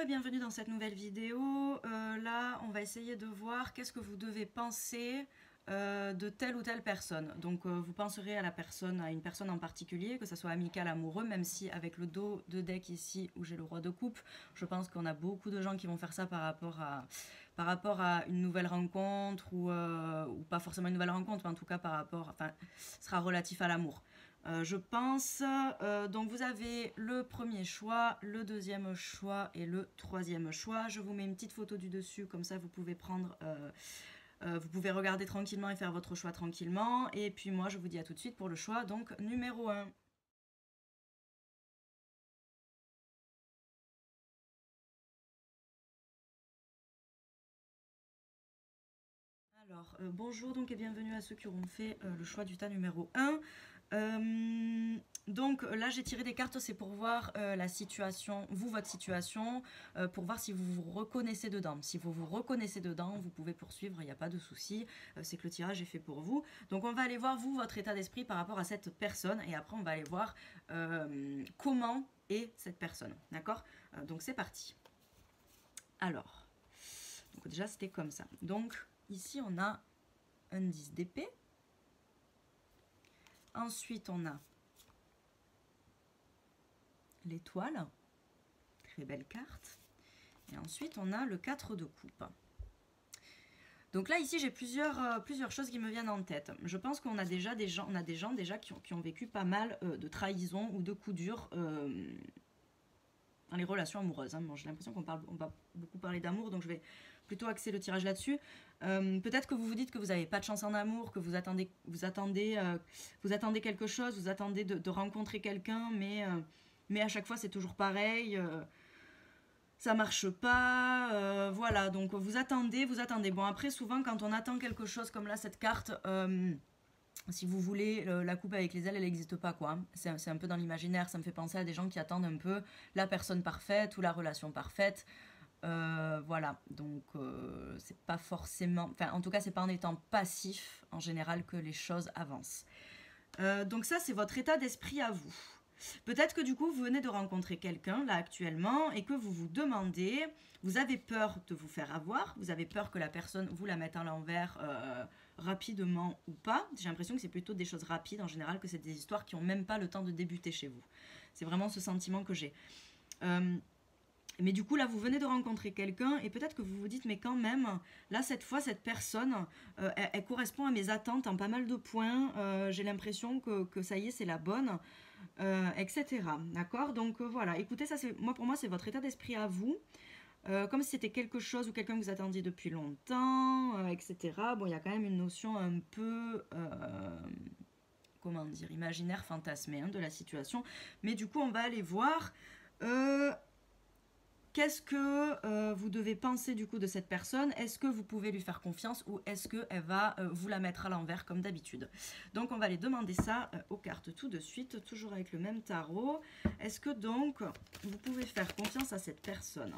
Bonjour et bienvenue dans cette nouvelle vidéo. Là, on va essayer de voir qu'est-ce que vous devez penser de telle ou telle personne. Donc, vous penserez à à une personne en particulier, que ce soit amical, amoureux, même si avec le dos de deck ici où j'ai le roi de coupe, je pense qu'on a beaucoup de gens qui vont faire ça par rapport à une nouvelle rencontre ou pas forcément une nouvelle rencontre, mais en tout cas enfin, ce sera relatif à l'amour. Je pense, donc vous avez le premier choix, le deuxième choix et le troisième choix. Je vous mets une petite photo du dessus, comme ça vous pouvez vous pouvez regarder tranquillement et faire votre choix tranquillement. Et puis moi je vous dis à tout de suite pour le choix, donc numéro 1. Alors, bonjour donc et bienvenue à ceux qui auront fait le choix du tas numéro 1. Donc là j'ai tiré des cartes, c'est pour voir la situation, votre situation, pour voir si vous vous reconnaissez dedans. Si vous vous reconnaissez dedans, vous pouvez poursuivre, il n'y a pas de souci, c'est que le tirage est fait pour vous. Donc on va aller voir vous, votre état d'esprit par rapport à cette personne, et après on va aller voir comment est cette personne, d'accord. Donc c'est parti. Alors, donc déjà c'était comme ça. Donc ici on a un 10 d'épée. Ensuite on a l'étoile, très belle carte. Et ensuite, on a le 4 de coupe. Donc là, ici, j'ai plusieurs choses qui me viennent en tête. Je pense qu'on a déjà des gens déjà qui ont vécu pas mal de trahisons ou de coups durs dans les relations amoureuses. Bon, j'ai l'impression qu'on va beaucoup parler d'amour, donc je vais plutôt axer le tirage là-dessus. Peut-être que vous vous dites que vous n'avez pas de chance en amour, que vous attendez quelque chose, vous attendez de rencontrer quelqu'un, mais à chaque fois c'est toujours pareil, ça marche pas, voilà, donc vous attendez. Bon après souvent quand on attend quelque chose comme là cette carte, si vous voulez, la coupe avec les ailes elle n'existe pas quoi, c'est un peu dans l'imaginaire, ça me fait penser à des gens qui attendent un peu la personne parfaite ou la relation parfaite. Voilà, donc c'est pas forcément, enfin en tout cas c'est pas en étant passif en général que les choses avancent. Donc ça c'est votre état d'esprit à vous. Peut-être que du coup vous venez de rencontrer quelqu'un là actuellement et que vous vous demandez, vous avez peur de vous faire avoir, vous avez peur que la personne vous la mette à l'envers rapidement ou pas. J'ai l'impression que c'est plutôt des choses rapides en général, que c'est des histoires qui n'ont même pas le temps de débuter chez vous. C'est vraiment ce sentiment que j'ai. Mais du coup, là, vous venez de rencontrer quelqu'un et peut-être que vous vous dites, mais quand même, là, cette fois, cette personne, elle correspond à mes attentes en pas mal de points. J'ai l'impression que ça y est, c'est la bonne, etc. D'accord. Donc voilà, écoutez, ça, pour moi, c'est votre état d'esprit à vous. Comme si c'était quelque chose ou quelqu'un que vous attendiez depuis longtemps, etc. Bon, il y a quand même une notion un peu... comment dire, imaginaire, fantasmée de la situation. Mais du coup, on va aller voir... qu'est-ce que vous devez penser du coup de cette personne? Est-ce que vous pouvez lui faire confiance ou est-ce qu'elle va vous la mettre à l'envers comme d'habitude? Donc on va aller demander ça aux cartes tout de suite, toujours avec le même tarot. Est-ce que donc vous pouvez faire confiance à cette personne?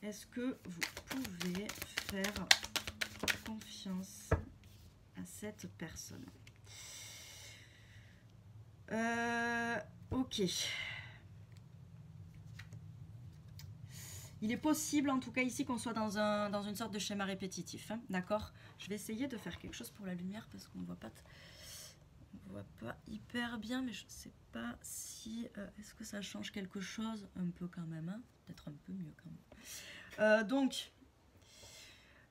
Est-ce que vous pouvez faire confiance à cette personne? Ok. Il est possible, en tout cas ici, qu'on soit dans une sorte de schéma répétitif. Hein, d'accord. Je vais essayer de faire quelque chose pour la lumière parce qu'on ne voit pas hyper bien, mais je ne sais pas si... est-ce que ça change quelque chose? Un peu quand même, hein. Peut-être un peu mieux quand même. Donc...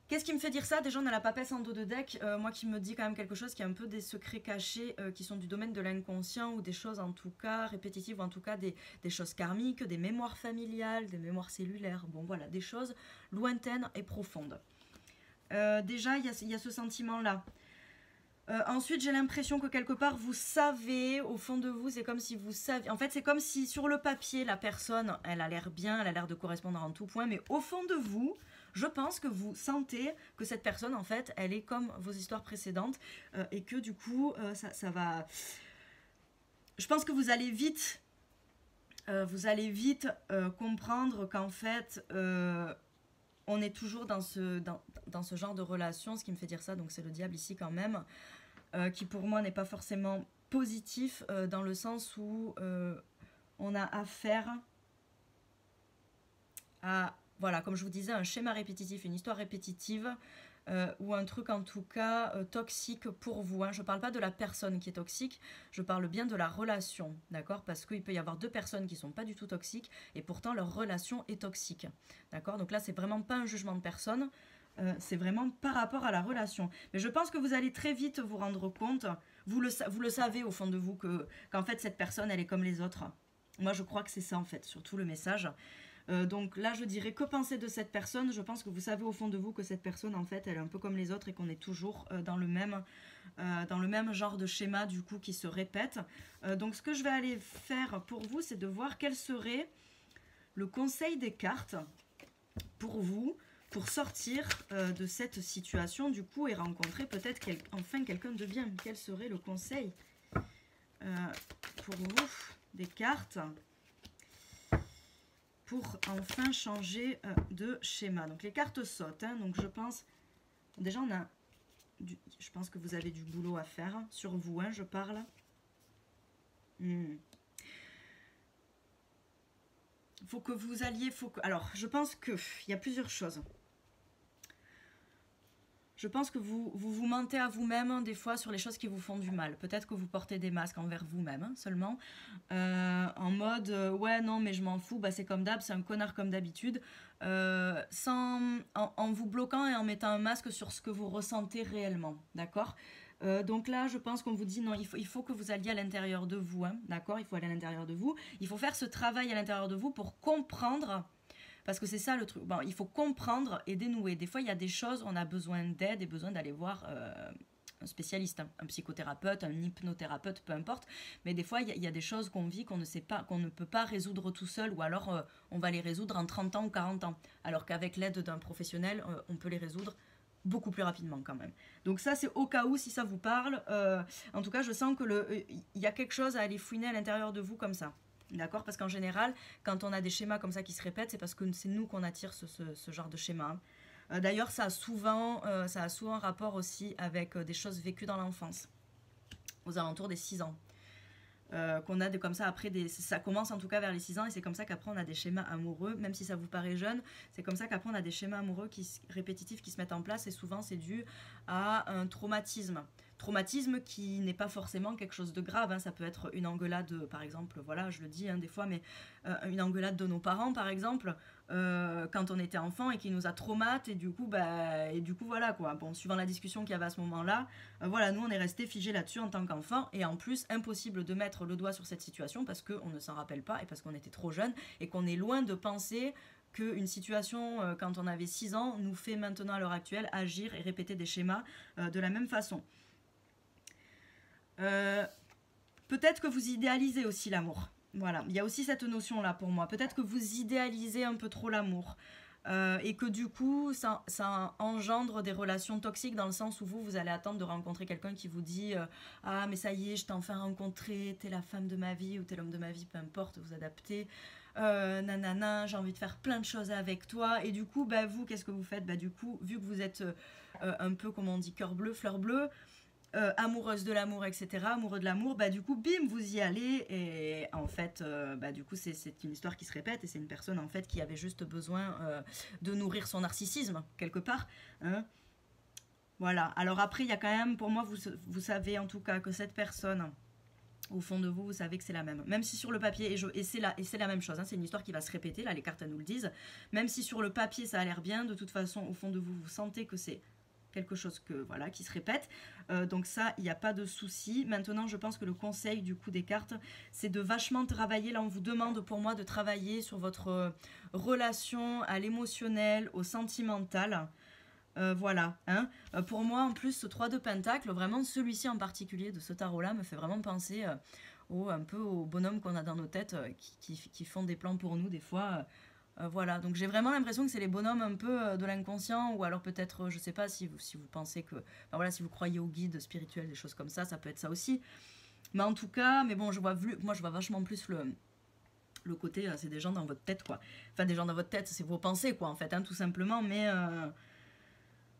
Qu'est-ce qui me fait dire ça? Déjà, on a la papesse en dos de deck, moi qui me dit quand même quelque chose qui est un peu des secrets cachés qui sont du domaine de l'inconscient ou des choses en tout cas répétitives ou en tout cas des choses karmiques, des mémoires familiales, des mémoires cellulaires, bon voilà, des choses lointaines et profondes. Déjà, il y a ce sentiment-là. Ensuite, j'ai l'impression que quelque part, vous savez, au fond de vous, c'est comme si vous saviez... En fait, c'est comme si sur le papier, la personne, elle a l'air bien, elle a l'air de correspondre en tout point, mais au fond de vous, je pense que vous sentez que cette personne, en fait, elle est comme vos histoires précédentes et que du coup, ça va... Je pense que vous allez vite comprendre qu'en fait... on est toujours dans ce genre de relation, ce qui me fait dire ça, donc c'est le diable ici quand même, qui pour moi n'est pas forcément positif dans le sens où on a affaire à, voilà, comme je vous disais, un schéma répétitif, une histoire répétitive, ou un truc en tout cas toxique pour vous. Hein. Je ne parle pas de la personne qui est toxique, je parle bien de la relation, d'accord? Parce qu'il peut y avoir deux personnes qui ne sont pas du tout toxiques et pourtant leur relation est toxique, d'accord? Donc là, c'est vraiment pas un jugement de personne, c'est vraiment par rapport à la relation. Mais je pense que vous allez très vite vous rendre compte, vous le savez au fond de vous, qu'en fait cette personne, elle est comme les autres. Moi, je crois que c'est ça en fait, surtout le message. Donc là, je dirais, que penser de cette personne? Je pense que vous savez au fond de vous que cette personne, en fait, elle est un peu comme les autres et qu'on est toujours dans le même genre de schéma, du coup, qui se répète. Donc ce que je vais aller faire pour vous, c'est de voir quel serait le conseil des cartes pour vous, pour sortir de cette situation, du coup, et rencontrer peut-être enfin quelqu'un de bien. Quel serait le conseil pour vous des cartes pour enfin changer de schéma. Donc les cartes sautent, hein, donc je pense, déjà je pense que vous avez du boulot à faire, hein, sur vous, hein, je parle. Faut que vous alliez, alors je pense qu'il y a plusieurs choses. Je pense que vous mentez à vous-même des fois sur les choses qui vous font du mal. Peut-être que vous portez des masques envers vous-même, hein, seulement. En mode, ouais, non, mais je m'en fous, bah, c'est comme d'hab, c'est un connard comme d'habitude. En vous bloquant et en mettant un masque sur ce que vous ressentez réellement, d'accord? Donc là, je pense qu'on vous dit, non, il faut que vous alliez à l'intérieur de vous, hein, d'accord? Il faut aller à l'intérieur de vous. Il faut faire ce travail à l'intérieur de vous pour comprendre... Parce que c'est ça le truc. Bon, il faut comprendre et dénouer. Des fois, il y a des choses, on a besoin d'aide et besoin d'aller voir un spécialiste, hein, un psychothérapeute, un hypnothérapeute, peu importe. Mais des fois, il y a des choses qu'on vit qu'on ne sait pas, qu'on ne peut pas résoudre tout seul, ou alors on va les résoudre en 30 ans ou 40 ans. Alors qu'avec l'aide d'un professionnel, on peut les résoudre beaucoup plus rapidement quand même. Donc ça, c'est au cas où, si ça vous parle. En tout cas, je sens que y a quelque chose à aller fouiner à l'intérieur de vous comme ça. D'accord? Parce qu'en général, quand on a des schémas comme ça qui se répètent, c'est parce que c'est nous qu'on attire ce genre de schéma. D'ailleurs, ça a souvent rapport aussi avec des choses vécues dans l'enfance, aux alentours des 6 ans. Qu'on a comme ça après, ça commence en tout cas vers les 6 ans, et c'est comme ça qu'après on a des schémas amoureux, même si ça vous paraît jeune, c'est comme ça qu'après on a des schémas amoureux répétitifs qui se mettent en place, et souvent c'est dû à un traumatisme. Traumatisme qui n'est pas forcément quelque chose de grave, hein. Ça peut être une engueulade, par exemple, voilà, je le dis, hein, des fois, mais une engueulade de nos parents, par exemple, quand on était enfant et qui nous a traumatisé, et du coup, voilà, quoi. Bon, suivant la discussion qu'il y avait à ce moment-là, voilà, nous, on est resté figé là-dessus en tant qu'enfant, et en plus, impossible de mettre le doigt sur cette situation parce qu'on ne s'en rappelle pas et parce qu'on était trop jeune et qu'on est loin de penser qu'une situation, quand on avait 6 ans, nous fait maintenant, à l'heure actuelle, agir et répéter des schémas de la même façon. Peut-être que vous idéalisez aussi l'amour. Voilà, il y a aussi cette notion-là pour moi. Peut-être que vous idéalisez un peu trop l'amour. Et que du coup, ça engendre des relations toxiques dans le sens où vous allez attendre de rencontrer quelqu'un qui vous dit ah, mais ça y est, je t'ai enfin rencontré, t'es la femme de ma vie ou t'es l'homme de ma vie, peu importe, vous adaptez. Nanana, j'ai envie de faire plein de choses avec toi. Et du coup, bah, vous, qu'est-ce que vous faites? Bah, du coup, vu que vous êtes un peu, comme on dit, cœur bleu, fleur bleue, amoureuse de l'amour, etc., amoureux de l'amour, bah du coup, bim, vous y allez, et en fait, bah du coup, c'est une histoire qui se répète, et c'est une personne, en fait, qui avait juste besoin de nourrir son narcissisme, quelque part, hein. Voilà, alors après, il y a quand même, pour moi, vous savez, en tout cas, que cette personne, au fond de vous, vous savez que c'est la même si sur le papier, et c'est la même chose, hein, c'est une histoire qui va se répéter, là, les cartes nous le disent, même si sur le papier, ça a l'air bien, de toute façon, au fond de vous, vous sentez que c'est quelque chose qui se répète, donc ça, il n'y a pas de souci. Maintenant, je pense que le conseil du coup des cartes, c'est de vachement travailler, là on vous demande pour moi de travailler sur votre relation à l'émotionnel, au sentimental, voilà, hein. Pour moi, en plus, ce 3 de Pentacle, vraiment celui-ci en particulier de ce tarot-là me fait vraiment penser un peu aux bonhommes qu'on a dans nos têtes qui font des plans pour nous des fois. Voilà, donc j'ai vraiment l'impression que c'est les bonhommes un peu de l'inconscient, ou alors peut-être, je sais pas, si vous pensez que, enfin voilà, si vous croyez aux guides spirituels, des choses comme ça peut être ça aussi. Mais en tout cas, mais bon, moi je vois vachement plus le côté, c'est des gens dans votre tête, quoi. Enfin, des gens dans votre tête, c'est vos pensées, quoi, en fait, hein, tout simplement, mais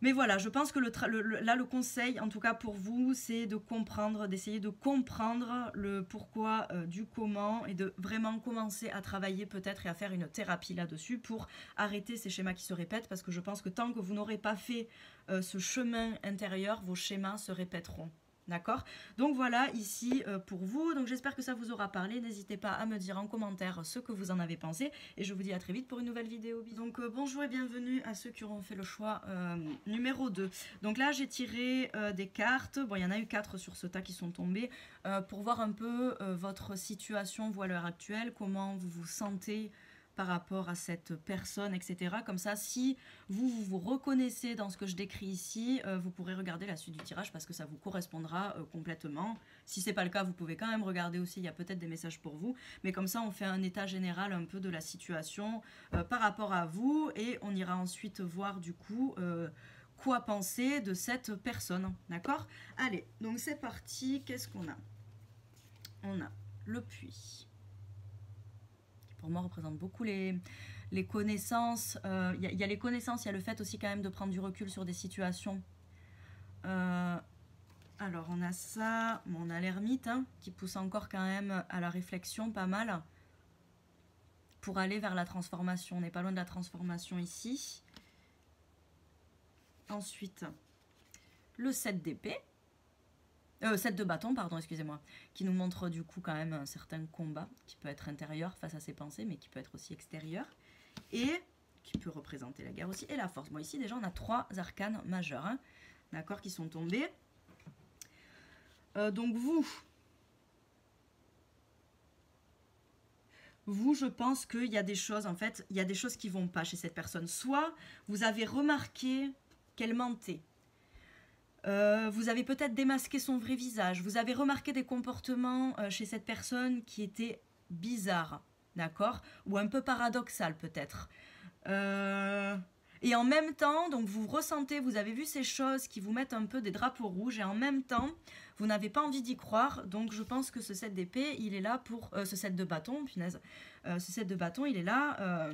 Mais voilà, je pense que là, le conseil, en tout cas pour vous, c'est de comprendre, d'essayer de comprendre le pourquoi du comment et de vraiment commencer à travailler peut-être et à faire une thérapie là-dessus pour arrêter ces schémas qui se répètent parce que je pense que tant que vous n'aurez pas fait ce chemin intérieur, vos schémas se répéteront. D'accord? Donc voilà, ici pour vous. Donc j'espère que ça vous aura parlé. N'hésitez pas à me dire en commentaire ce que vous en avez pensé. Et je vous dis à très vite pour une nouvelle vidéo. Donc bonjour et bienvenue à ceux qui auront fait le choix numéro 2. Donc là, j'ai tiré des cartes. Bon, il y en a eu 4 sur ce tas qui sont tombées. Pour voir un peu votre situation, vous, à l'heure actuelle. Comment vous vous sentez par rapport à cette personne, etc. Comme ça, si vous reconnaissez dans ce que je décris ici, vous pourrez regarder la suite du tirage parce que ça vous correspondra complètement. Si ce n'est pas le cas, vous pouvez quand même regarder aussi, il y a peut-être des messages pour vous. Mais comme ça, on fait un état général un peu de la situation par rapport à vous et on ira ensuite voir du coup quoi penser de cette personne. D'accord? Allez, donc c'est parti. Qu'est-ce qu'on a? On a le puits. Pour moi, représente beaucoup les connaissances. Il y a les connaissances, il y a le fait aussi quand même de prendre du recul sur des situations. Alors, on a ça. Bon, on a l'ermite hein, qui pousse encore quand même à la réflexion pas mal pour aller vers la transformation. On n'est pas loin de la transformation ici. Ensuite, le 7 d'épée. 7 de bâton, pardon, excusez-moi, qui nous montre du coup quand même un certain combat qui peut être intérieur face à ses pensées, mais qui peut être aussi extérieur, et qui peut représenter la guerre aussi, et la force. Bon, ici déjà on a 3 arcanes majeurs, hein, d'accord, qui sont tombés. Donc vous, je pense qu'il y a des choses, en fait, il y a des choses qui vont pas chez cette personne. Soit vous avez remarqué qu'elle mentait, vous avez peut-être démasqué son vrai visage, vous avez remarqué des comportements chez cette personne qui étaient bizarres, d'accord? Ou un peu paradoxal peut-être. Et en même temps, donc vous ressentez, vous avez vu ces choses qui vous mettent un peu des drapeaux rouges, et en même temps, vous n'avez pas envie d'y croire, donc je pense que ce 7 d'épée, il est là pour... ce 7 de bâton, punaise, ce 7 de bâton, il est là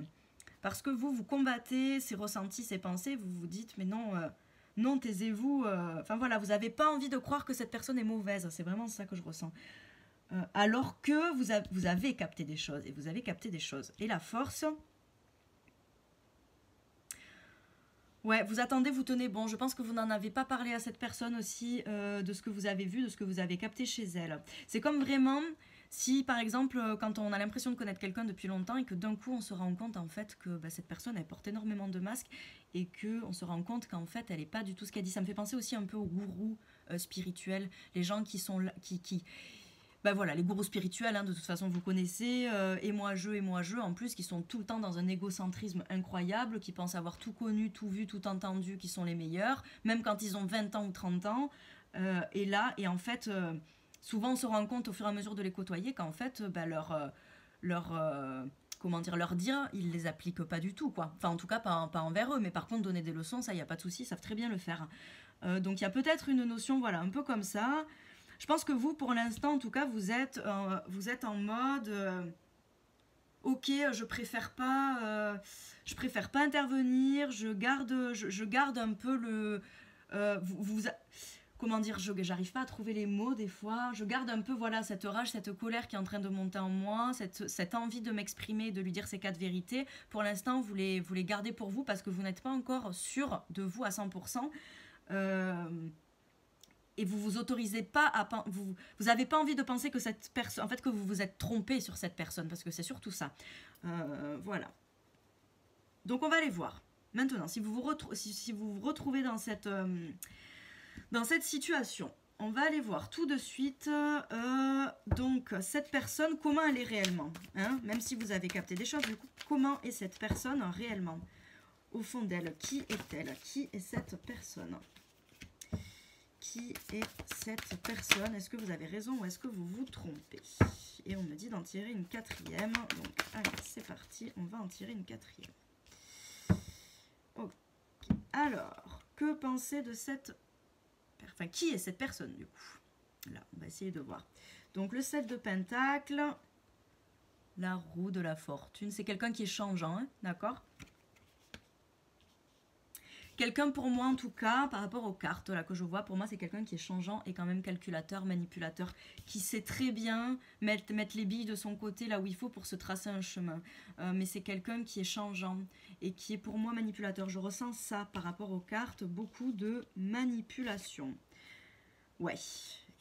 parce que vous combattez ces ressentis, ces pensées, vous vous dites, mais non... non, taisez-vous. Enfin voilà, vous n'avez pas envie de croire que cette personne est mauvaise. C'est vraiment ça que je ressens. Alors que vous avez capté des choses. Et vous avez capté des choses. Et la force... Ouais, vous attendez, vous tenez bon. Je pense que vous n'en avez pas parlé à cette personne aussi de ce que vous avez vu, de ce que vous avez capté chez elle. C'est comme vraiment... Si, par exemple, quand on a l'impression de connaître quelqu'un depuis longtemps et que d'un coup, on se rend compte en fait que cette personne, elle porte énormément de masques et qu'on se rend compte qu'en fait, elle n'est pas du tout ce qu'elle dit. Ça me fait penser aussi un peu aux gourous spirituels, les gens qui sont là, voilà, les gourous spirituels, hein, de toute façon, vous connaissez, et moi je, en plus, qui sont tout le temps dans un égocentrisme incroyable, qui pensent avoir tout connu, tout vu, tout entendu, qui sont les meilleurs, même quand ils ont 20 ans ou 30 ans. Et en fait... souvent, on se rend compte au fur et à mesure de les côtoyer qu'en fait, leur dire, ils les appliquent pas du tout, quoi. Enfin, en tout cas, pas envers eux, mais par contre, donner des leçons, ça, il n'y a pas de souci, ils savent très bien le faire. Donc, il y a peut-être une notion, voilà, un peu comme ça. Je pense que vous, pour l'instant, en tout cas, vous êtes en mode... ok, je préfère pas intervenir, je garde un peu le... comment dire, j'arrive pas à trouver les mots des fois, je garde un peu voilà cette rage, cette colère qui est en train de monter en moi, cette envie de m'exprimer, de lui dire ces 4 vérités. Pour l'instant, vous les gardez pour vous parce que vous n'êtes pas encore sûr de vous à 100%. Et vous vous autorisez pas à... Vous avez pas envie de penser que cette personne... En fait, que vous vous êtes trompé sur cette personne, parce que c'est surtout ça. Voilà. Donc, on va aller voir. Maintenant, si vous vous retrouvez dans cette situation, on va aller voir tout de suite donc cette personne, comment elle est réellement, hein, même si vous avez capté des choses, du coup, comment est cette personne réellement au fond d'elle? Qui est-elle? Qui est cette personne? Qui est cette personne? Est-ce que vous avez raison ou est-ce que vous vous trompez? Et on me dit d'en tirer une 4e, donc allez, c'est parti, on va en tirer une 4e. Ok, alors, que penser de cette... Enfin, qui est cette personne, du coup? Là, on va essayer de voir. Donc, le 7 de Pentacle, la roue de la fortune. C'est quelqu'un qui est changeant, hein, d'accord? Quelqu'un pour moi en tout cas, par rapport aux cartes là que je vois, pour moi c'est quelqu'un qui est changeant et quand même calculateur, manipulateur, qui sait très bien mettre les billes de son côté là où il faut pour se tracer un chemin. Mais c'est quelqu'un qui est changeant et qui est pour moi manipulateur. Je ressens ça par rapport aux cartes, beaucoup de manipulation. Ouais.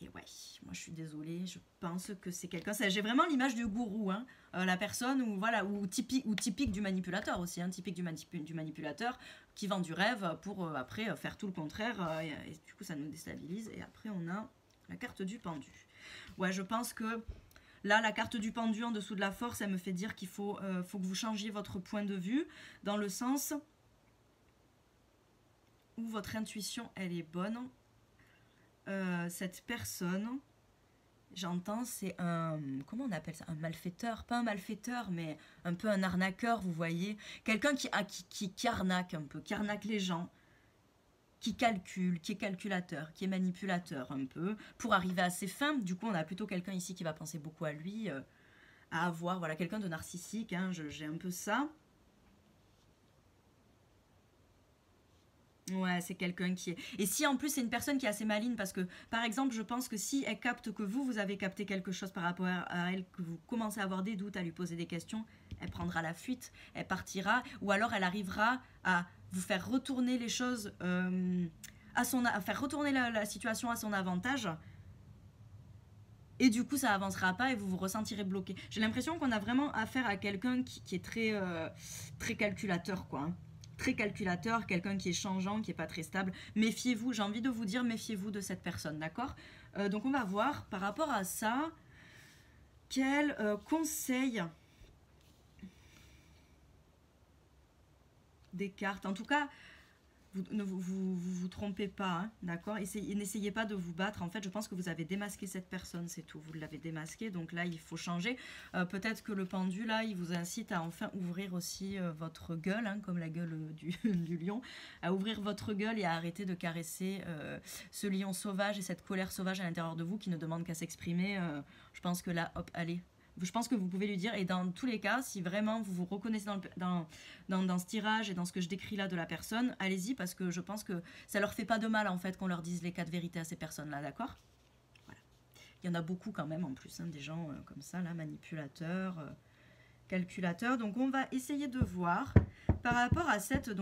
Et ouais, moi je suis désolée, je pense que c'est quelqu'un. J'ai vraiment l'image du gourou, hein, la personne ou voilà, ou typique du manipulateur aussi, hein, typique du manipulateur qui vend du rêve pour après faire tout le contraire et du coup ça nous déstabilise. Et après on a la carte du pendu. Ouais, je pense que là la carte du pendu en dessous de la force, elle me fait dire qu'il faut que vous changiez votre point de vue dans le sens où votre intuition elle est bonne. Cette personne, j'entends, c'est un, comment on appelle ça, un malfaiteur, pas un malfaiteur, mais un peu un arnaqueur, vous voyez, quelqu'un qui arnaque un peu, qui arnaque les gens, qui calcule, qui est calculateur, qui est manipulateur un peu, pour arriver à ses fins. Du coup, on a plutôt quelqu'un ici qui va penser beaucoup à lui, à avoir, voilà, quelqu'un de narcissique, hein, j'ai un peu ça. Ouais, c'est quelqu'un qui est... Et si en plus c'est une personne qui est assez maligne, parce que par exemple je pense que si elle capte que vous avez capté quelque chose par rapport à elle, que vous commencez à avoir des doutes, à lui poser des questions, elle prendra la fuite, elle partira, ou alors elle arrivera à vous faire retourner les choses, à faire retourner la situation à son avantage, et du coup ça avancera pas et vous vous ressentirez bloqué. J'ai l'impression qu'on a vraiment affaire à quelqu'un qui est très calculateur, quoi, hein. Très calculateur, quelqu'un qui est changeant, qui n'est pas très stable. Méfiez-vous, j'ai envie de vous dire, méfiez-vous de cette personne, d'accord? Donc on va voir par rapport à ça, quel conseil des cartes. En tout cas, vous ne vous trompez pas, hein, d'accord? N'essayez pas de vous battre. En fait, je pense que vous avez démasqué cette personne, c'est tout. Vous l'avez démasqué, donc là, il faut changer. Peut-être que le pendu, là, il vous incite à enfin ouvrir aussi votre gueule, hein, comme la gueule du lion, à ouvrir votre gueule et à arrêter de caresser ce lion sauvage et cette colère sauvage à l'intérieur de vous qui ne demande qu'à s'exprimer. Je pense que là, hop, allez. Je pense que vous pouvez lui dire, et dans tous les cas, si vraiment vous vous reconnaissez dans ce tirage et dans ce que je décris là de la personne, allez-y, parce que je pense que ça leur fait pas de mal en fait qu'on leur dise les 4 vérités à ces personnes-là, d'accord? Voilà. Il y en a beaucoup quand même en plus, hein, des gens comme ça, là, manipulateurs, calculateurs. Donc on va essayer de voir par rapport à cette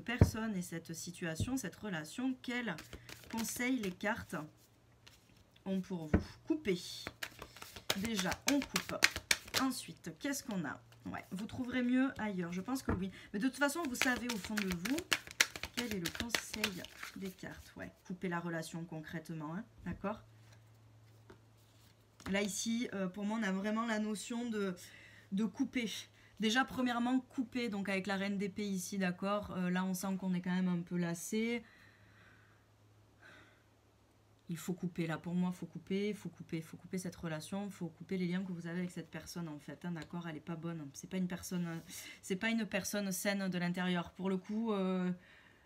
personne et cette situation, cette relation, quels conseils les cartes ont pour vous. Couper. Déjà, on coupe. Ensuite, qu'est-ce qu'on a? Ouais, vous trouverez mieux ailleurs. Je pense que oui. Mais de toute façon, vous savez au fond de vous quel est le conseil des cartes. Ouais, couper la relation concrètement, hein, d'accord? Là, ici, pour moi, on a vraiment la notion de couper. Déjà, premièrement, couper, donc avec la reine d'épée ici, d'accord? Là, on sent qu'on est quand même un peu lassé. Il faut couper, là pour moi, il faut couper cette relation, il faut couper les liens que vous avez avec cette personne en fait, hein, d'accord? Elle est pas bonne, c'est pas une personne saine de l'intérieur. Pour le coup,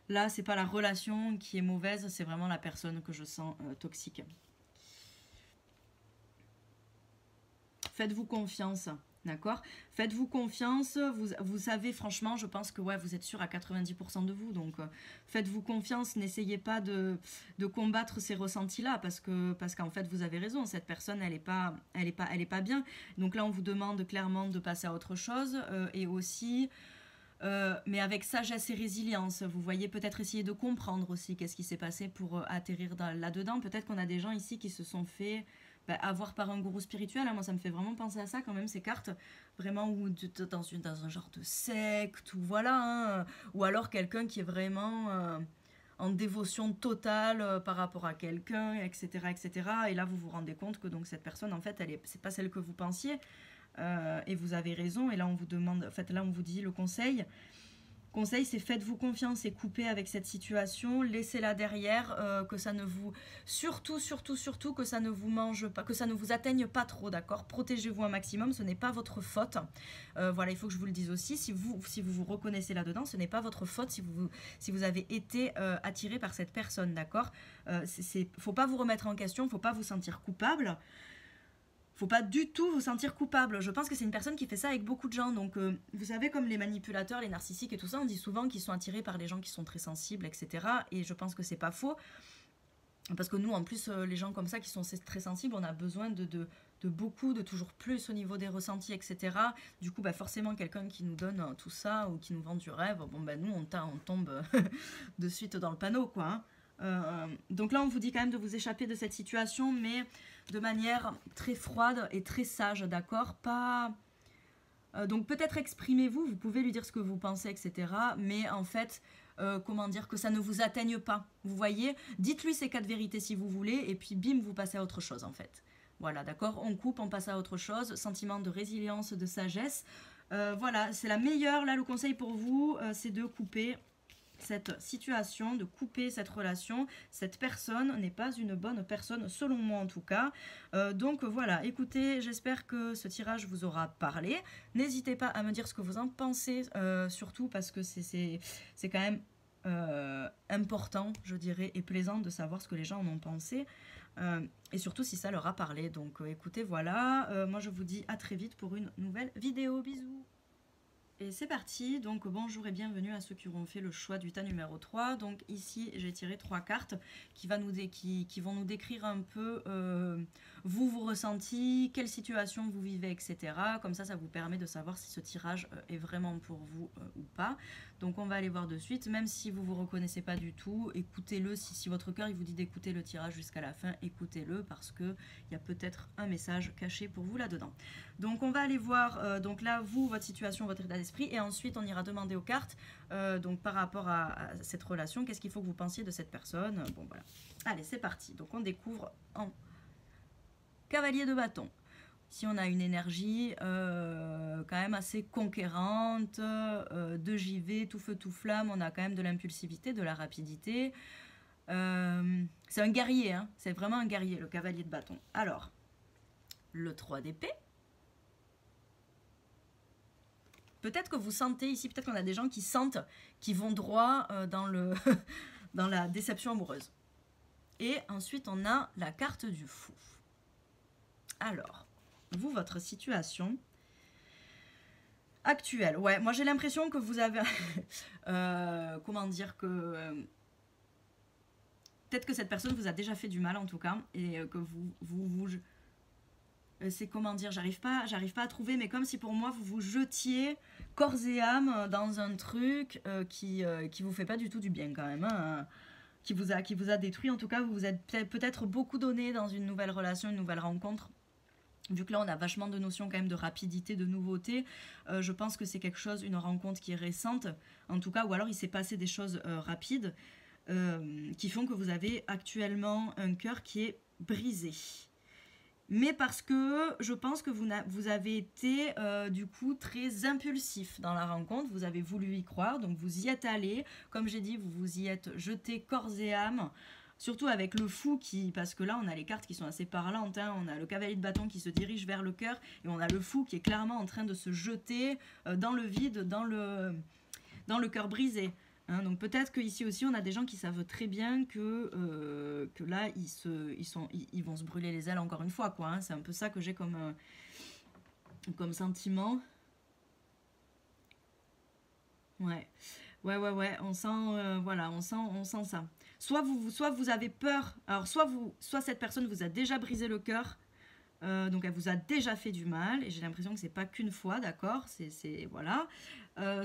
là c'est pas la relation qui est mauvaise, c'est vraiment la personne que je sens toxique. Faites-vous confiance. D'accord? Faites-vous confiance, vous savez franchement, je pense que ouais, vous êtes sûr à 90% de vous, donc faites-vous confiance, n'essayez pas de combattre ces ressentis-là, parce qu'en fait vous avez raison, cette personne elle est pas bien, donc là on vous demande clairement de passer à autre chose, et aussi, mais avec sagesse et résilience, vous voyez, peut-être essayer de comprendre aussi qu'est-ce qui s'est passé pour atterrir là-dedans, peut-être qu'on a des gens ici qui se sont fait... avoir par un gourou spirituel, hein, moi ça me fait vraiment penser à ça quand même, ces cartes, vraiment, ou dans un genre de secte, ou voilà, hein, ou alors quelqu'un qui est vraiment en dévotion totale par rapport à quelqu'un, etc., etc. Et là vous vous rendez compte que donc cette personne en fait, c'est pas celle que vous pensiez, et vous avez raison, et là on vous demande, en fait là on vous dit le conseil, c'est faites-vous confiance et coupez avec cette situation, laissez-la derrière, que ça ne vous... Surtout, que ça ne vous mange pas, que ça ne vous atteigne pas trop, d'accord? Protégez-vous un maximum, ce n'est pas votre faute. Voilà, il faut que je vous le dise aussi, si vous vous reconnaissez là-dedans, ce n'est pas votre faute si vous avez été attiré par cette personne, d'accord? Faut pas vous remettre en question, faut pas vous sentir coupable. faut pas du tout vous sentir coupable. Je pense que c'est une personne qui fait ça avec beaucoup de gens. Donc, vous savez, comme les manipulateurs, les narcissiques et tout ça, on dit souvent qu'ils sont attirés par les gens qui sont très sensibles, etc. Et je pense que c'est pas faux. Parce que nous, en plus, les gens comme ça qui sont très sensibles, on a besoin de beaucoup, de toujours plus au niveau des ressentis, etc. Du coup, bah, forcément, quelqu'un qui nous donne tout ça ou qui nous vend du rêve, bon, bah, nous, on tombe de suite dans le panneau, quoi. Hein. Donc là, on vous dit quand même de vous échapper de cette situation, mais de manière très froide et très sage, d'accord? Pas... donc peut-être exprimez-vous, vous pouvez lui dire ce que vous pensez, etc. Mais en fait, comment dire, que ça ne vous atteigne pas. Vous voyez? Dites-lui ces 4 vérités si vous voulez, et puis bim, vous passez à autre chose, en fait. Voilà, d'accord? On coupe, on passe à autre chose. Sentiment de résilience, de sagesse. Voilà, c'est la meilleure. Là, le conseil pour vous, c'est de couper cette situation, de couper cette relation. Cette personne n'est pas une bonne personne, selon moi en tout cas. Donc voilà, écoutez, j'espère que ce tirage vous aura parlé. N'hésitez pas à me dire ce que vous en pensez, surtout parce que c'est quand même important, je dirais, et plaisant de savoir ce que les gens en ont pensé. Et surtout si ça leur a parlé. Donc écoutez, voilà, moi je vous dis à très vite pour une nouvelle vidéo. Bisous! Et c'est parti, donc bonjour et bienvenue à ceux qui auront fait le choix du tas numéro 3. Donc ici j'ai tiré 3 cartes qui vont nous décrire un peu vos ressentis, quelle situation vous vivez, etc. Comme ça vous permet de savoir si ce tirage est vraiment pour vous ou pas. Donc on va aller voir de suite, même si vous ne vous reconnaissez pas du tout, écoutez-le, si votre cœur il vous dit d'écouter le tirage jusqu'à la fin, écoutez-le parce qu'il y a peut-être un message caché pour vous là-dedans. Donc on va aller voir, donc là vous, votre situation, votre état d'esprit, et ensuite on ira demander aux cartes, donc par rapport à cette relation, qu'est-ce qu'il faut que vous pensiez de cette personne. Bon voilà, allez c'est parti, donc on découvre en cavalier de bâton. Si on a une énergie quand même assez conquérante, de j'y vais, tout feu, tout flamme, on a quand même de l'impulsivité, de la rapidité. C'est un guerrier, hein, c'est vraiment un guerrier, le cavalier de bâton. Alors, le 3 d'épée. Peut-être que vous sentez ici, peut-être qu'on a des gens qui sentent, qui vont droit dans la déception amoureuse. Et ensuite, on a la carte du fou. Alors, vous, votre situation actuelle. Ouais, moi j'ai l'impression que vous avez... comment dire que... peut-être que cette personne vous a déjà fait du mal en tout cas, et que vous c'est comment dire, j'arrive pas à trouver, mais comme si pour moi vous vous jetiez corps et âme dans un truc qui vous fait pas du tout du bien quand même, hein, qui vous a détruit. En tout cas, vous vous êtes peut-être beaucoup donné dans une nouvelle relation, une nouvelle rencontre. Vu que là on a vachement de notions quand même de rapidité, de nouveauté, je pense que c'est quelque chose, une rencontre qui est récente, en tout cas, ou alors il s'est passé des choses rapides qui font que vous avez actuellement un cœur qui est brisé. Mais parce que je pense que vous avez été du coup très impulsif dans la rencontre, vous avez voulu y croire, donc vous y êtes allé, comme j'ai dit, vous vous y êtes jeté corps et âme, surtout avec le fou parce que là on a les cartes qui sont assez parlantes, hein. On a le cavalier de bâton qui se dirige vers le cœur, et on a le fou qui est clairement en train de se jeter dans le vide, dans le cœur brisé. Hein, donc peut-être qu'ici aussi on a des gens qui savent très bien que là ils vont se brûler les ailes encore une fois, quoi. Hein. C'est un peu ça que j'ai comme sentiment. Ouais, on sent voilà, on sent ça. Soit vous avez peur. Alors soit cette personne vous a déjà brisé le cœur. Donc elle vous a déjà fait du mal, et j'ai l'impression que c'est pas qu'une fois, d'accord, c'est voilà.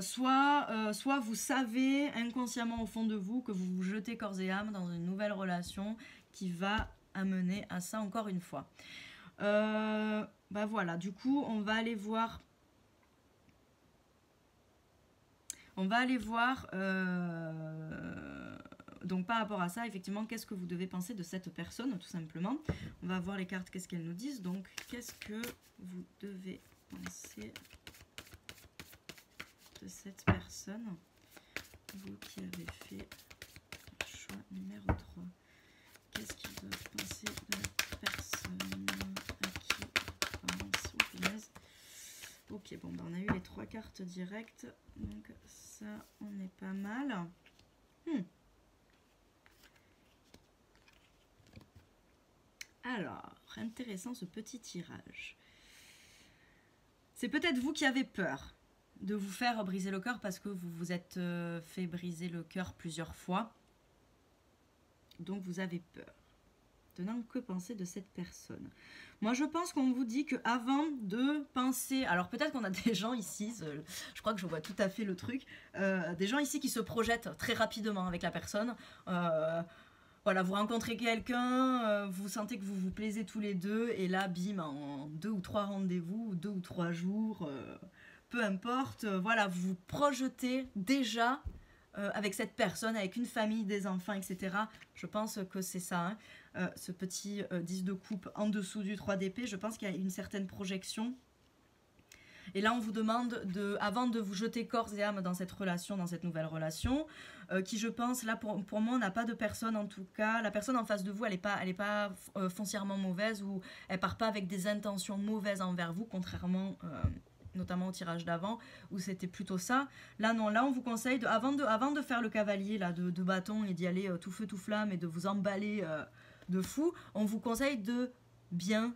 Soit vous savez inconsciemment au fond de vous que vous vous jetez corps et âme dans une nouvelle relation qui va amener à ça encore une fois. Bah voilà, du coup on va aller voir. Donc par rapport à ça, effectivement, qu'est-ce que vous devez penser de cette personne, tout simplement. On va voir les cartes, qu'est-ce qu'elles nous disent. Donc, qu'est-ce que vous devez penser de cette personne, vous qui avez fait le choix numéro 3. Qu'est-ce qu'ils doivent penser de la personne à qui pense? Oh, punaise. Ok, bon, ben, on a eu les 3 cartes directes, donc ça, on est pas mal. Alors, intéressant ce petit tirage. C'est peut-être vous qui avez peur de vous faire briser le cœur parce que vous vous êtes fait briser le cœur plusieurs fois. Donc vous avez peur. Maintenant, que penser de cette personne? Moi, je pense qu'on vous dit qu'avant de penser... Alors peut-être qu'on a des gens ici, je crois que je vois tout à fait le truc, des gens ici qui se projettent très rapidement avec la personne. Voilà, vous rencontrez quelqu'un, vous sentez que vous vous plaisez tous les deux, et là, bim, en 2 ou 3 rendez-vous, ou 2 ou 3 jours, peu importe, voilà, vous vous projetez déjà avec cette personne, avec une famille, des enfants, etc. Je pense que c'est ça, hein. Ce petit 10 de coupe en dessous du 3 d'épée, je pense qu'il y a une certaine projection. Et là, on vous demande, avant de vous jeter corps et âme dans cette relation, dans cette nouvelle relation, qui, je pense, là, pour moi, on n'a pas de personne, en tout cas. La personne en face de vous, elle n'est pas foncièrement mauvaise, ou elle part pas avec des intentions mauvaises envers vous, contrairement... notamment au tirage d'avant, où c'était plutôt ça. Là, non, là, on vous conseille, avant de faire le cavalier là, de bâton et d'y aller tout feu, tout flamme, et de vous emballer de fou, on vous conseille de bien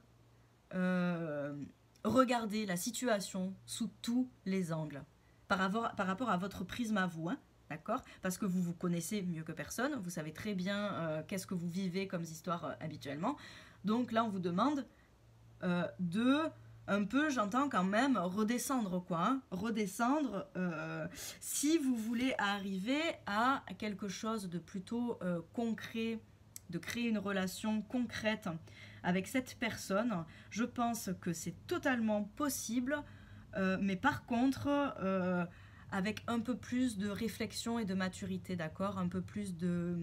regarder la situation sous tous les angles, par rapport à votre prisme à vous, hein, d'accord? Parce que vous vous connaissez mieux que personne, vous savez très bien qu'est-ce que vous vivez comme histoire habituellement. Donc là, on vous demande de... un peu, j'entends quand même, redescendre, quoi. Hein. Redescendre, si vous voulez arriver à quelque chose de plutôt concret, de créer une relation concrète avec cette personne, je pense que c'est totalement possible, mais par contre, avec un peu plus de réflexion et de maturité, d'accord? Un peu plus de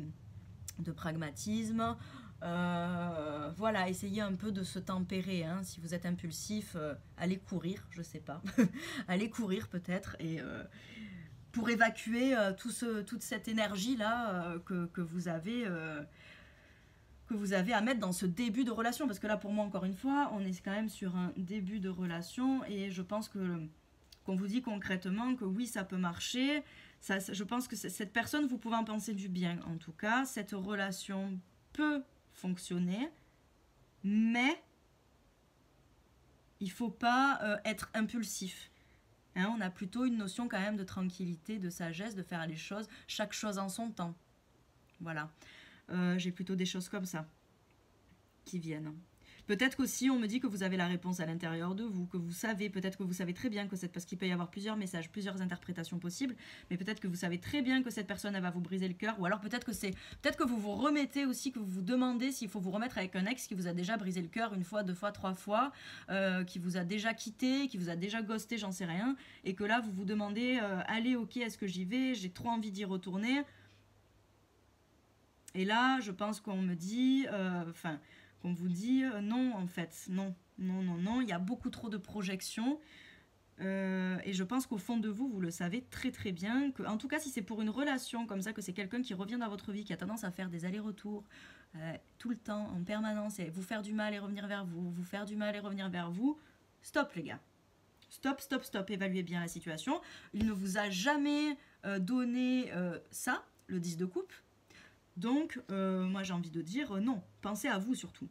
pragmatisme. Voilà, essayez un peu de se tempérer, hein. Si vous êtes impulsif, allez courir, je sais pas, allez courir peut-être, et pour évacuer toute cette énergie là que vous avez à mettre dans ce début de relation, parce que là, pour moi, encore une fois, on est quand même sur un début de relation, et je pense qu'on vous dit concrètement que oui, ça peut marcher. Ça, je pense que cette personne, vous pouvez en penser du bien, en tout cas, cette relation peut fonctionner, mais il faut pas être impulsif. Hein, on a plutôt une notion quand même de tranquillité, de sagesse, de faire les choses, chaque chose en son temps. Voilà. J'ai plutôt des choses comme ça qui viennent. Peut-être qu'aussi on me dit que vous avez la réponse à l'intérieur de vous, que vous savez, peut-être que vous savez très bien que c'est parce qu'il peut y avoir plusieurs messages, plusieurs interprétations possibles, mais peut-être que vous savez très bien que cette personne, elle va vous briser le cœur, ou alors peut-être que vous vous remettez aussi, que vous vous demandez s'il faut vous remettre avec un ex qui vous a déjà brisé le cœur 1 fois, 2 fois, 3 fois, qui vous a déjà quitté, qui vous a déjà ghosté, j'en sais rien, et que là vous vous demandez, allez, ok, est-ce que j'y vais, j'ai trop envie d'y retourner. Et là, je pense qu'on me dit, qu'on vous dit non, en fait, non, il y a beaucoup trop de projections, et je pense qu'au fond de vous, vous le savez très très bien, que, en tout cas si c'est pour une relation comme ça, que c'est quelqu'un qui revient dans votre vie, qui a tendance à faire des allers-retours tout le temps, en permanence, et vous faire du mal et revenir vers vous, vous faire du mal et revenir vers vous, stop les gars, stop, évaluez bien la situation. Il ne vous a jamais donné ça, le 10 de coupe. Donc, moi j'ai envie de dire non, pensez à vous surtout.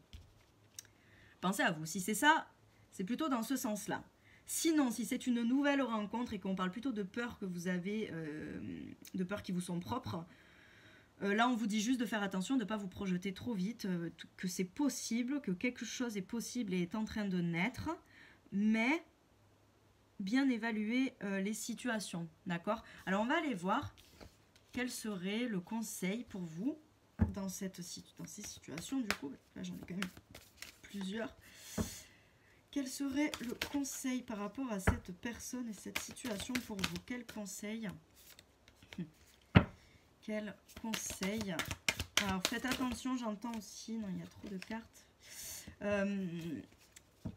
Pensez à vous. Si c'est ça, c'est plutôt dans ce sens-là. Sinon, si c'est une nouvelle rencontre et qu'on parle plutôt de peurs que vous avez, de peurs qui vous sont propres, là on vous dit juste de faire attention, de ne pas vous projeter trop vite, que c'est possible, que quelque chose est possible et est en train de naître, mais bien évaluer les situations, d'accord? Alors on va aller voir quel serait le conseil pour vous dans ces situations. Du coup, là j'en ai quand même plusieurs. Quel serait le conseil par rapport à cette personne et cette situation pour vous? Quel conseil? Quel conseil? Alors faites attention, j'entends aussi, non il y a trop de cartes.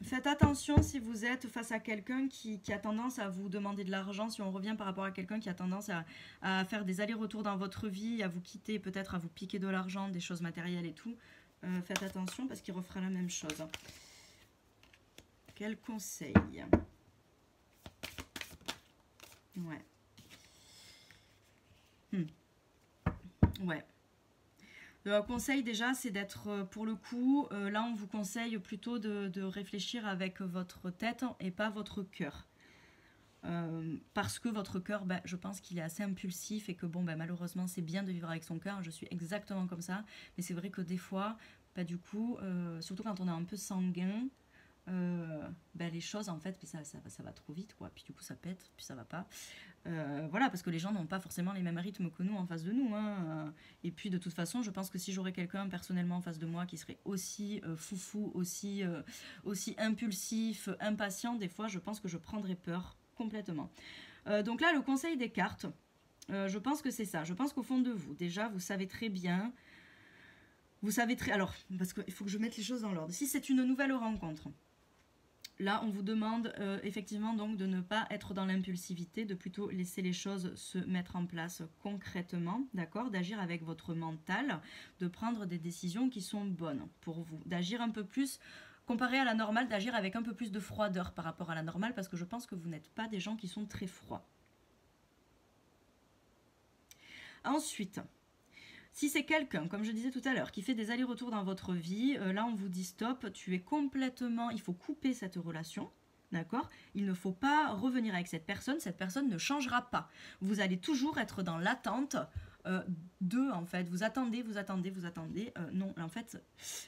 Faites attention si vous êtes face à quelqu'un qui a tendance à vous demander de l'argent, si on revient par rapport à quelqu'un qui a tendance à faire des allers-retours dans votre vie, à vous quitter, peut-être à vous piquer de l'argent, des choses matérielles et tout. Faites attention parce qu'il refera la même chose. Quel conseil? Ouais. Ouais. Le conseil déjà, c'est d'être, pour le coup, là on vous conseille plutôt de réfléchir avec votre tête et pas votre cœur. Parce que votre cœur, ben, je pense qu'il est assez impulsif et que bon, ben, malheureusement, c'est bien de vivre avec son cœur. Je suis exactement comme ça. Mais c'est vrai que des fois, ben, du coup, surtout quand on est un peu sanguin, ben, les choses, en fait, ça va trop vite, quoi. Puis du coup, ça pète, puis ça va pas. Voilà, parce que les gens n'ont pas forcément les mêmes rythmes que nous en face de nous. Hein. Et puis, de toute façon, je pense que si j'aurais quelqu'un personnellement en face de moi qui serait aussi foufou, aussi impulsif, impatient, des fois, je pense que je prendrais peur complètement. Donc là, le conseil des cartes, je pense que c'est ça. Je pense qu'au fond de vous, déjà, vous savez très bien. Alors, parce qu'il faut que je mette les choses dans l'ordre. Si c'est une nouvelle rencontre, là, on vous demande effectivement donc de ne pas être dans l'impulsivité, de plutôt laisser les choses se mettre en place concrètement, d'accord, d'agir avec votre mental, de prendre des décisions qui sont bonnes pour vous, d'agir un peu plus, comparé à la normale, d'agir avec un peu plus de froideur par rapport à la normale, parce que je pense que vous n'êtes pas des gens qui sont très froids. Ensuite, si c'est quelqu'un, comme je disais tout à l'heure, qui fait des allers-retours dans votre vie, là on vous dit stop, il faut couper cette relation, d'accord? Il ne faut pas revenir avec cette personne ne changera pas. Vous allez toujours être dans l'attente d'eux, en fait. Vous attendez. Non, en fait,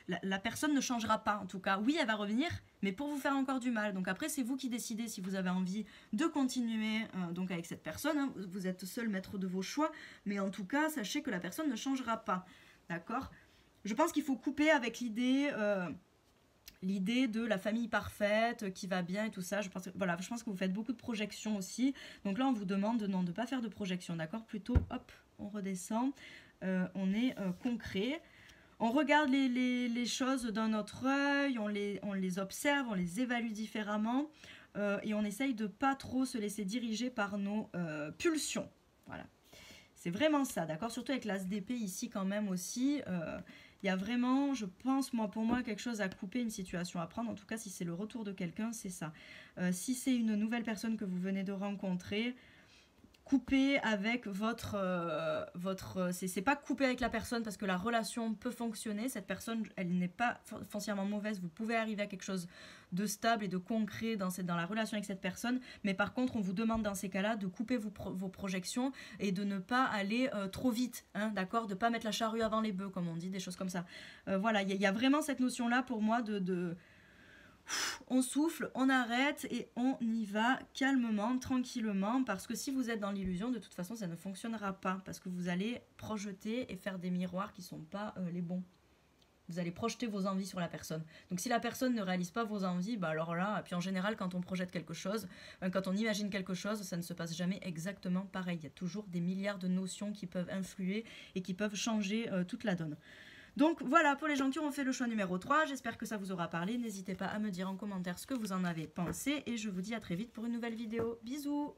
la personne ne changera pas, en tout cas. Oui, elle va revenir, mais pour vous faire encore du mal. Donc après, c'est vous qui décidez si vous avez envie de continuer donc avec cette personne. Hein. Vous êtes seul maître de vos choix, mais en tout cas, sachez que la personne ne changera pas, d'accord? Je pense qu'il faut couper avec l'idée de la famille parfaite qui va bien et tout ça. Je pense que vous faites beaucoup de projections aussi. Donc là, on vous demande de ne pas faire de projection, d'accord? Plutôt, hop, on redescend, on est concret. On regarde les choses d'un autre œil, on les observe, on les évalue différemment et on essaye de pas trop se laisser diriger par nos pulsions. Voilà. C'est vraiment ça, d'accord? Surtout avec l'as d'épée ici quand même aussi. Il y a vraiment, je pense, pour moi, quelque chose à couper, une situation à prendre. En tout cas, si c'est le retour de quelqu'un, c'est ça. Si c'est une nouvelle personne que vous venez de rencontrer, couper avec c'est pas couper avec la personne parce que la relation peut fonctionner. Cette personne, elle n'est pas foncièrement mauvaise. Vous pouvez arriver à quelque chose de stable et de concret dans la relation avec cette personne. Mais par contre, on vous demande dans ces cas-là de couper vos projections et de ne pas aller trop vite, hein, d'accord, de pas mettre la charrue avant les bœufs, comme on dit, des choses comme ça. Voilà, il y a vraiment cette notion-là pour moi on souffle, on arrête et on y va calmement, tranquillement, parce que si vous êtes dans l'illusion, de toute façon, ça ne fonctionnera pas, parce que vous allez projeter et faire des miroirs qui ne sont pas les bons. Vous allez projeter vos envies sur la personne. Donc si la personne ne réalise pas vos envies, bah alors là, et puis en général, quand on projette quelque chose, quand on imagine quelque chose, ça ne se passe jamais exactement pareil. Il y a toujours des milliards de notions qui peuvent influer et qui peuvent changer toute la donne. Donc voilà, pour les gens qui ont fait le choix numéro 3, j'espère que ça vous aura parlé. N'hésitez pas à me dire en commentaire ce que vous en avez pensé et je vous dis à très vite pour une nouvelle vidéo. Bisous!